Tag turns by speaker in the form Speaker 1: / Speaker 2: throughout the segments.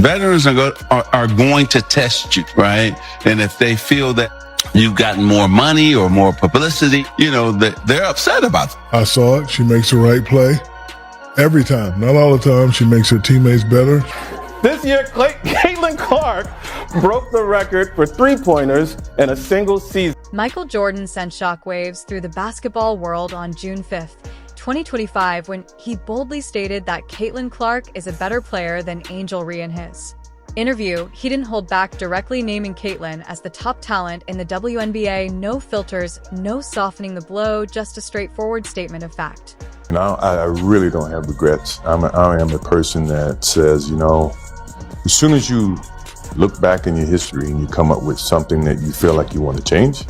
Speaker 1: Veterans are going to test you, right? And if they feel that you've gotten more money or more publicity, they're upset about it.
Speaker 2: I saw it. She makes the right play every time. Not all the time. She makes her teammates better.
Speaker 3: This year, Caitlin Clark broke the record for three-pointers in a single season.
Speaker 4: Michael Jordan sent shockwaves through the basketball world on June 5th, 2025, when he boldly stated that Caitlin Clark is a better player than Angel Reese in his interview. He didn't hold back, directly naming Caitlin as the top talent in the WNBA. No filters, no softening the blow, just a straightforward statement of fact.
Speaker 5: I really don't have regrets. I am a person that says, as soon as you look back in your history and you come up with something that you feel like you want to change,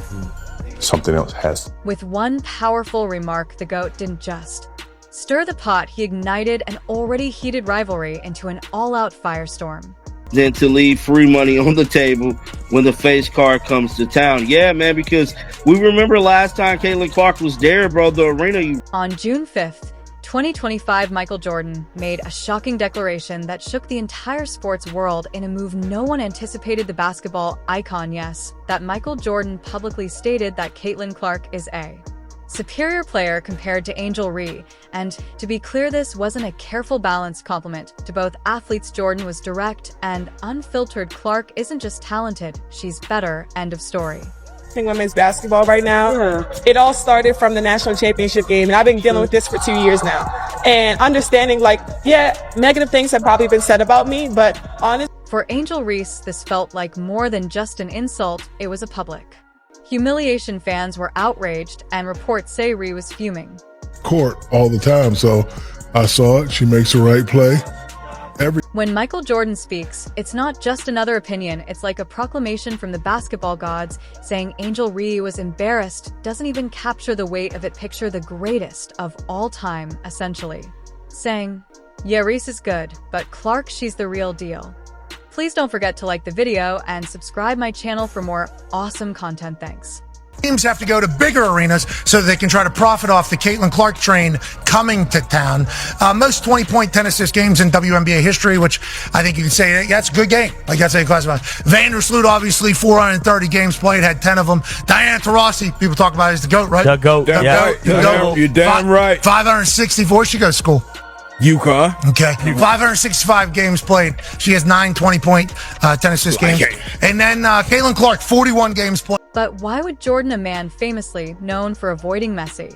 Speaker 5: something else has to.
Speaker 4: With one powerful remark, the GOAT didn't just stir the pot, he ignited an already heated rivalry into an all-out firestorm.
Speaker 6: Than to leave free money on the table when the face card comes to town. Yeah, man, because we remember last time Caitlin Clark was there, bro, the arena.
Speaker 4: On June 5th, 2025, Michael Jordan made a shocking declaration that shook the entire sports world in a move no one anticipated. The basketball icon, yes, that Michael Jordan publicly stated that Caitlin Clark is a superior player compared to Angel Reese, and to be clear, this wasn't a careful, balanced compliment to both athletes. Jordan was direct and unfiltered. Clark isn't just talented, she's better. End of story.
Speaker 7: Women's basketball right now. Yeah. It all started from the national championship game, and I've been dealing with this for 2 years now. And understanding, negative things have probably been said about me, but honestly,
Speaker 4: for Angel Reese, this felt like more than just an insult. It was a public humiliation. Fans were outraged, and reports say Reese was fuming.
Speaker 2: Court all the time, so I saw it. She makes the right play.
Speaker 4: When Michael Jordan speaks, it's not just another opinion, it's like a proclamation from the basketball gods. Saying Angel Reese was embarrassed doesn't even capture the weight of it. Picture the greatest of all time, essentially saying, yeah, Reese is good, but Clark, she's the real deal. Please don't forget to like the video and subscribe my channel for more awesome content. Thanks.
Speaker 8: Teams have to go to bigger arenas so that they can try to profit off the Caitlin Clark train coming to town. Most 20-point, 10-assist games in WNBA history, which I think you can say that's a good game. That's how you classify. Vandersloot, obviously, 430 games played, had 10 of them. Diana Taurasi, people talk about it as the GOAT, right?
Speaker 9: The GOAT.
Speaker 10: You're damn right.
Speaker 8: 564. She goes to school.
Speaker 10: UConn.
Speaker 8: Okay. 565 games played. She has 9 20-point, 10-assist games. And then Caitlin Clark, 41 games played.
Speaker 4: But why would Jordan, a man famously known for avoiding messy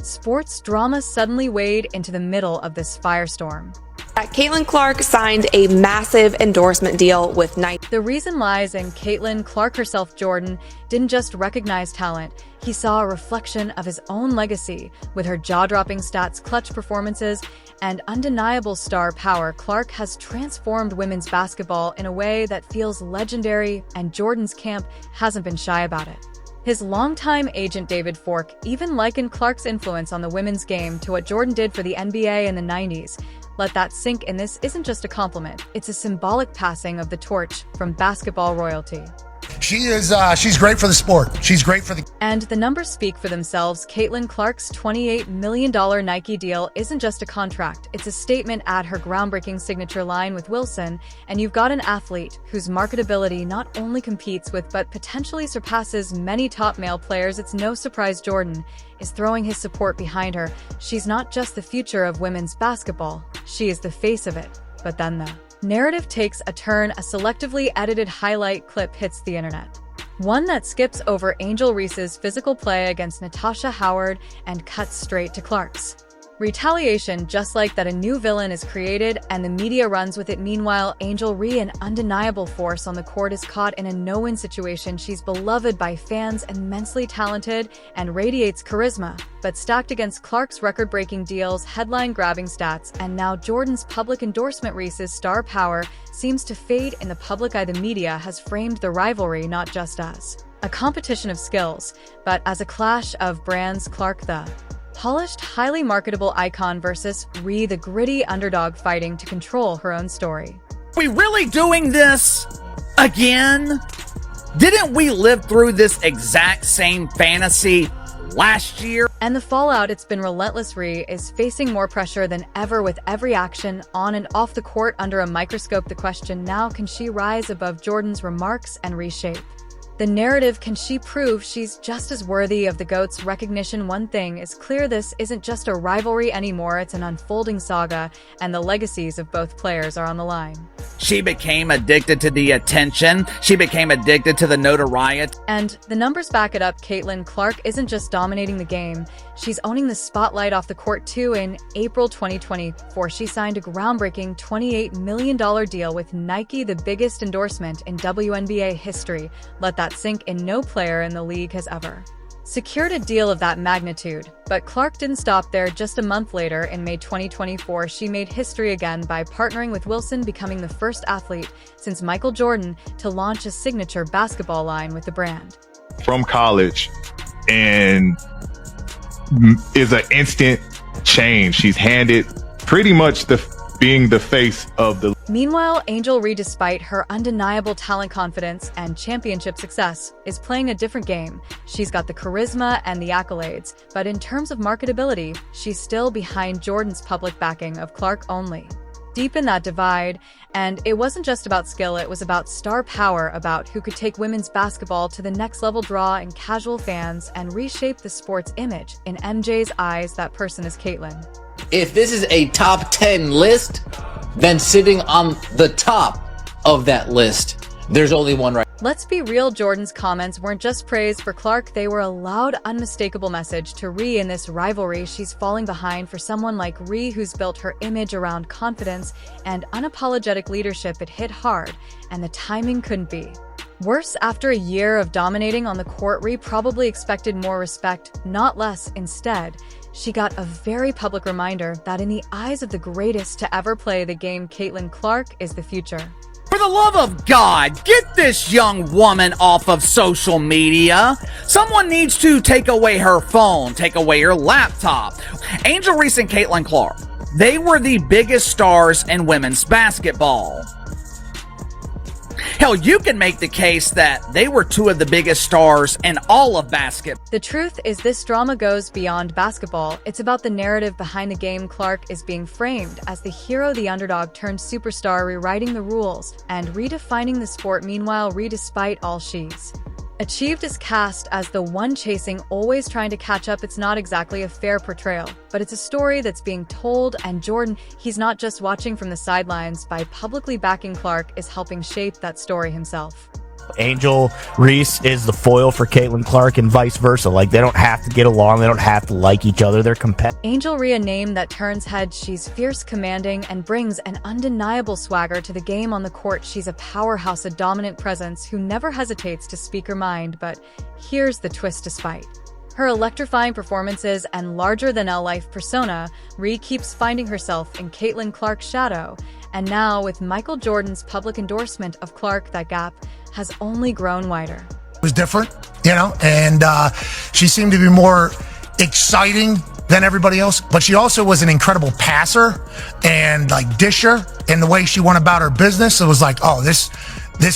Speaker 4: sports drama, suddenly wade into the middle of this firestorm?
Speaker 11: Caitlin Clark signed a massive endorsement deal with Nike.
Speaker 4: The reason lies in Caitlin Clark herself. Jordan didn't just recognize talent, he saw a reflection of his own legacy. With her jaw-dropping stats, clutch performances, and undeniable star power, Clark has transformed women's basketball in a way that feels legendary, and Jordan's camp hasn't been shy about it. His longtime agent David Fork even likened Clark's influence on the women's game to what Jordan did for the NBA in the 90s. Let that sink in. This isn't just a compliment, it's a symbolic passing of the torch from basketball royalty.
Speaker 8: She's great for the sport. She's great for the...
Speaker 4: And the numbers speak for themselves. Caitlin Clark's $28 million Nike deal isn't just a contract, it's a statement. At her groundbreaking signature line with Wilson, and you've got an athlete whose marketability not only competes with but potentially surpasses many top male players. It's no surprise Jordan is throwing his support behind her. She's not just the future of women's basketball, she is the face of it. But then the narrative takes a turn. A selectively edited highlight clip hits the internet. One that skips over Angel Reese's physical play against Natasha Howard and cuts straight to Clark's retaliation. Just like that, a new villain is created and the media runs with it. Meanwhile, Angel Reese, an undeniable force on the court, is caught in a no-win situation. She's beloved by fans, immensely talented, and radiates charisma, but stacked against Clark's record-breaking deals, headline-grabbing stats, and now Jordan's public endorsement. Reese's star power seems to fade in the public eye. The media has framed the rivalry not just as a competition of skills, but as a clash of brands. Clark, the polished, highly marketable icon, versus Reese, the gritty underdog fighting to control her own story.
Speaker 9: We really doing this again? Didn't we live through this exact same fantasy last year.
Speaker 4: And the fallout, it's been relentless. Rhee is facing more pressure than ever with every action on and off the court under a microscope. The question now, can she rise above Jordan's remarks and reshape the narrative? Can she prove she's just as worthy of the GOAT's recognition? One thing is clear, this isn't just a rivalry anymore, it's an unfolding saga, and the legacies of both players are on the line.
Speaker 9: She became addicted to the attention. She became addicted to the notoriety.
Speaker 4: And the numbers back it up. Caitlin Clark isn't just dominating the game, she's owning the spotlight off the court too. In April 2024, she signed a groundbreaking $28 million deal with Nike, the biggest endorsement in WNBA history. Let that sink in. No player in the league has ever secured a deal of that magnitude. But Clark didn't stop there. Just a month later, in May 2024, she made history again by partnering with Wilson, becoming the first athlete since Michael Jordan to launch a signature basketball line with the brand.
Speaker 12: From college, and is an instant change. She's handed pretty much being the face of the.
Speaker 4: Meanwhile, Angel Reese, despite her undeniable talent, confidence, and championship success, is playing a different game. She's got the charisma and the accolades, but in terms of marketability, she's still behind Jordan's public backing of Clark only. Deep in that divide, and it wasn't just about skill, it was about star power, about who could take women's basketball to the next level, draw in casual fans, and reshape the sport's image. In MJ's eyes, that person is Caitlin.
Speaker 13: If this is a top 10 list, then sitting on the top of that list, there's only one right.
Speaker 4: Let's be real, Jordan's comments weren't just praise for Clark, they were a loud, unmistakable message to Rhee. In this rivalry, she's falling behind. For someone like Rhee, who's built her image around confidence and unapologetic leadership, it hit hard, and the timing couldn't be worse. After a year of dominating on the court, Rhee probably expected more respect, not less. Instead, she got a very public reminder that in the eyes of the greatest to ever play the game, Caitlin Clark is the future.
Speaker 9: For the love of God, get this young woman off of social media. Someone needs to take away her phone, take away her laptop. Angel Reese and Caitlin Clark, they were the biggest stars in women's basketball. Hell, you can make the case that they were two of the biggest stars in all of basketball.
Speaker 4: The truth is, this drama goes beyond basketball. It's about the narrative behind the game. Clark is being framed as the hero, the underdog turned superstar, rewriting the rules and redefining the sport. Meanwhile, Rhee, despite all she's achieved, is cast as the one chasing, always trying to catch up. It's not exactly a fair portrayal, but it's a story that's being told, and Jordan, he's not just watching from the sidelines. By publicly backing Clark, is helping shape that story himself.
Speaker 14: Angel Reese is the foil for Caitlin Clark and vice versa. Like, they don't have to get along, they don't have to like each other, they're competitive.
Speaker 4: Angel Reese, a name that turns heads. She's fierce, commanding, and brings an undeniable swagger to the game. On the court, she's a powerhouse, a dominant presence who never hesitates to speak her mind. But here's the twist: despite her electrifying performances and larger-than-life persona, Rhee keeps finding herself in Caitlin Clark's shadow. And now, with Michael Jordan's public endorsement of Clark, that gap has only grown wider.
Speaker 8: It was different, and she seemed to be more exciting than everybody else, but she also was an incredible passer and disher in the way she went about her business. It was like, oh, this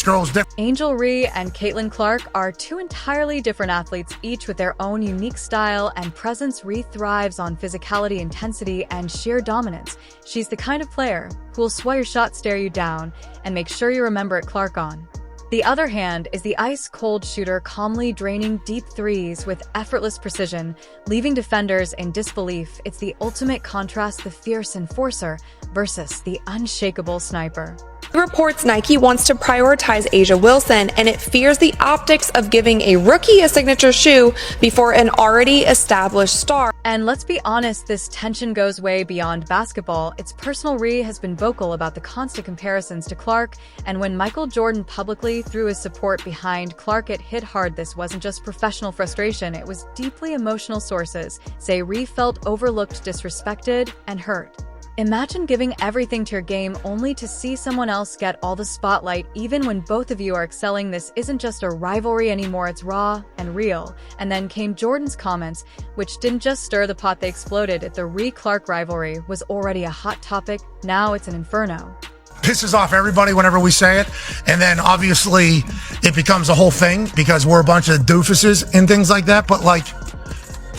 Speaker 8: girl's different.
Speaker 4: Angel Reese and Caitlin Clark are two entirely different athletes, each with their own unique style and presence. Reese thrives on physicality, intensity, and sheer dominance. She's the kind of player who will swat your shot, stare you down, and make sure you remember it. Clark, on the other hand, is the ice-cold shooter, calmly draining deep threes with effortless precision, leaving defenders in disbelief. It's the ultimate contrast, the fierce enforcer versus the unshakable sniper.
Speaker 11: Reports Nike wants to prioritize A'ja Wilson, and it fears the optics of giving a rookie a signature shoe before an already established star.
Speaker 4: And let's be honest, this tension goes way beyond basketball. It's personal. Rhee has been vocal about the constant comparisons to Clark, and when Michael Jordan publicly threw his support behind Clark, it hit hard. This wasn't just professional frustration, it was deeply emotional. Sources say Rhee felt overlooked, disrespected, and hurt. Imagine giving everything to your game only to see someone else get all the spotlight, even when both of you are excelling. This isn't just a rivalry anymore, it's raw and real. And then came Jordan's comments, which didn't just stir the pot, they exploded. The Rhee-Clark rivalry was already a hot topic, now it's an inferno.
Speaker 8: Pisses off everybody whenever we say it, and then obviously it becomes a whole thing because we're a bunch of doofuses and things like that. But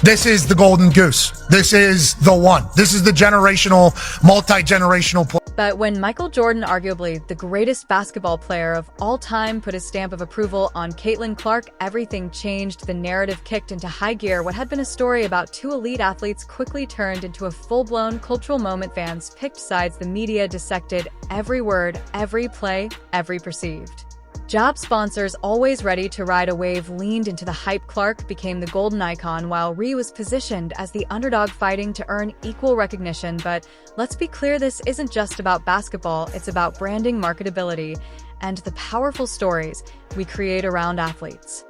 Speaker 8: This is the golden goose. This is the one. This is the generational, multi-generational play.
Speaker 4: But when Michael Jordan, arguably the greatest basketball player of all time, put his stamp of approval on Caitlin Clark, everything changed. The narrative kicked into high gear. What had been a story about two elite athletes quickly turned into a full-blown cultural moment. Fans picked sides. The media dissected every word, every play, every perceived. Job sponsors, always ready to ride a wave, leaned into the hype. Clark became the golden icon, while Ree was positioned as the underdog, fighting to earn equal recognition. But let's be clear, this isn't just about basketball. It's about branding, marketability, and the powerful stories we create around athletes.